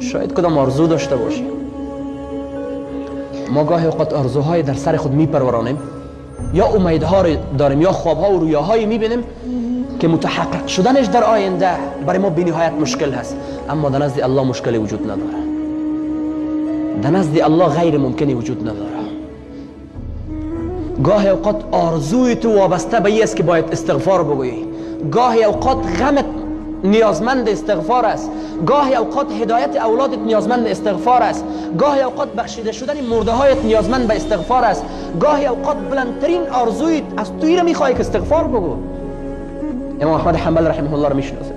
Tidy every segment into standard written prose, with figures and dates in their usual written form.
شاید کدام آرزو داشته باشی. ما گاهی اوقات آرزوهای در سر خود میپرورانیم، یا امیدها داریم یا خوابها و رویاهایی میبینیم که متحقق شدنش در آینده برای ما بی‌نهایت مشکل هست، اما در نزد الله مشکلی وجود نداره. در نزد الله غیر ممکنی وجود نداره. گاهی اوقات آرزوی تو وابسته به این است که باید استغفار بگویی. گاهی اوقات غمت نیازمند استغفار است. گاهی اوقات هدایت اولادت نیازمند استغفار است. گاهی اوقات بخشیده شدن مرده هایت نیازمند به استغفار است. گاهی اوقات بلندترین آرزویت از تویی را میخواهی که استغفار بگو. امام احمد حنبل رحمه الله را میشناسید،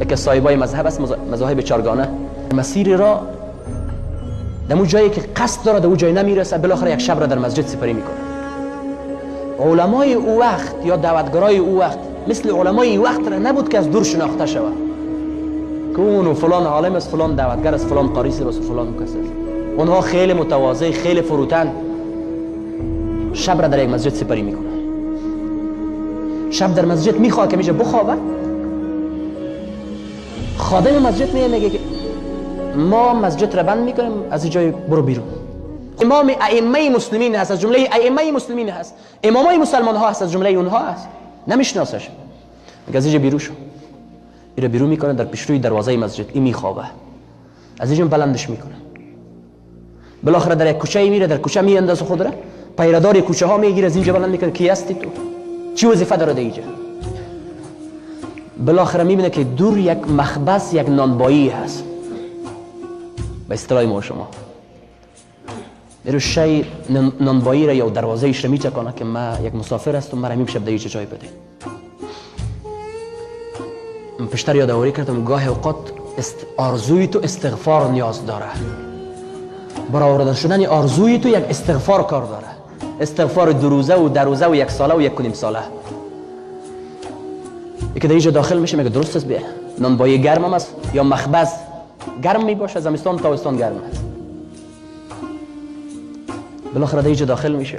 یکی از صاحبای مذهب است، مذاهب چارگانه. مسیر را در اون جایی که قصد داره در اون جای نمیرسه، بالاخره یک شب را در مسجد سپری میکنه. علمای او وقت یا دعوتگرای او وقت مثل علمای این وقت را نبود که از دور شناخته شود که اون فلان عالم است، فلان دعوتگر است، فلان قاری است، فلان کس است. اونها خیلی متواضع، خیلی فروتن شب را در یک مسجد سپری میکنه. شب در مسجد میخواد که میشه بخوابه. خادم مسجد میگه که ما مسجد را بند میکنیم، از این جای برو بیرون. امام ائمه مسلمین هست، از جمله ائمه مسلمین هست، امامای مسلمان ها هست، از جمله اونها هست، نمیشناسش. میگه از اینجا بیرون شو. ایره بیرون میکنه، در پیشروی دروازه مسجد این میخوابه، از اینجا بلندش میکنه. بالاخره در یک کوچه میره، در کوچه میاندازه خود را، پیره‌دار کوچه ها میگیره، از اینجا بلند میکنه کی هستی تو؟ چی وظیفه داره اینجا؟ بالاخره میبینه که دور یک مخبز، یک نانبایی هست، به اصطلاح ما شما میره شی نانبایی را یا دروازه ایش را میچکانه که ما یک مسافر هستم، مرا میشه بده چه جای بده. من پیشتر یادآوری کردم گاهی اوقات آرزوی تو استغفار نیاز داره. برآوردن شدن آرزوی تو یک استغفار کار داره. استغفار 2 روزه و 10 روزه و 1 ساله و 1.5 ساله. یکی در اینجا داخل میشه میگه درست است، بیا نانبایی گرم هم است یا مخبز گرم میباشه، زمستان تابستان گرم است. بالاخره در اینجا داخل میشه،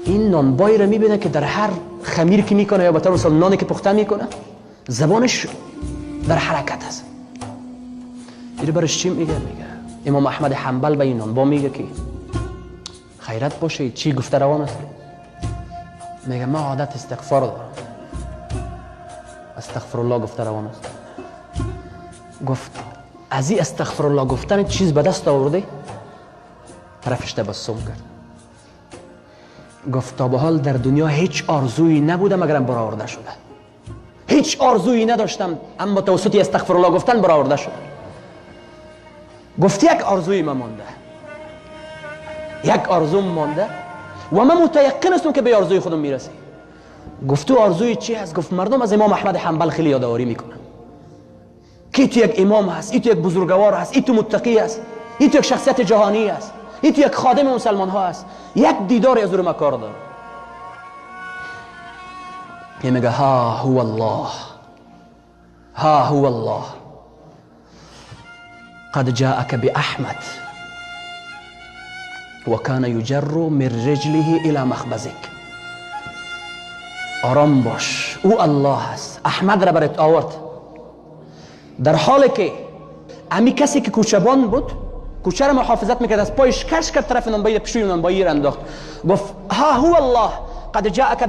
این نانبایی رو میبینه که در هر خمیر که میکنه یا بهتر مثال نانی که پخته میکنه زبانش در حرکت است. این برش چی میگه؟ امام احمد حنبل به این نانبا میگه که خیرت باشه، چی گفته روان است؟ میگه ما عادت استغفار دارم. استغفر الله گفته روان است. گفت از این استغفر الله گفتن چیز به دست آورده؟ طرفش تبسم کرد. گفت تا به حال در دنیا هیچ آرزویی نبوده مگرم برآورده شده. هیچ آرزویی نداشتم اما توسط استغفر الله گفتن برآورده شده. گفت یک آرزوی من مانده، یک آرزو مانده و من متیقن هستم که به آرزوی خودم میرسم. گفت تو آرزوی چی هست؟ گفت مردم از امام احمد حنبل خیلی یادآوری میکنن که تو یک امام هست، این تو یک بزرگوار هست، این تو متقی هست، این تو یک شخصیت جهانی هست، این تو یک خادم مسلمان ها هست، یک دیدار از ما کار داره. یه میگه ها هو الله، ها هو الله قد جاءك بأحمد وكان يجر من رجله الى مخبزك. آرام باش، او الله هست، احمد را برات آورد، در حالی که امی کسی که کوچه‌بان بود کوچه را محافظت میکرد از پایش کش کرد، طرف نانبایی پیشوی نانبایی را انداخت. گفت ها هو الله قد جاءك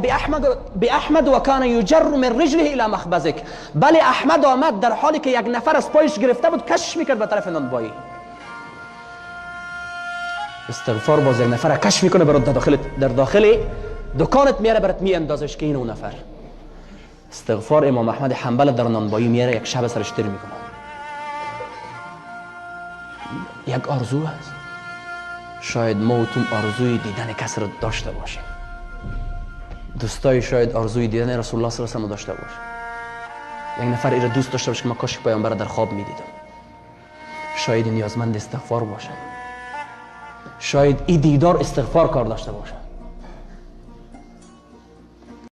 بأحمد وكان يجر من رجله الى مخبزك. بله احمد آمد در حالی که یک نفر از پایش گرفته بود کش میکرد به طرف نانبایی. استغفار باز یک نفر کش میکنه برات در داخل دکانت میاره برات میاندازش که این اون نفر. استغفار امام احمد حنبل در نانبایی میاره یک شب سرش تیر میکنه. یک آرزو هست. شاید ما و تو آرزوی دیدن کسی رو داشته باشیم. دوستای شاید آرزوی دیدن رسول الله صلی الله علیه و داشته باشه. یک نفر این دوست داشته باشه که ما کاش پیامبر در خواب میدیدم. شاید نیازمند استغفار باشه. شاید این دیدار استغفار کار داشته باشه.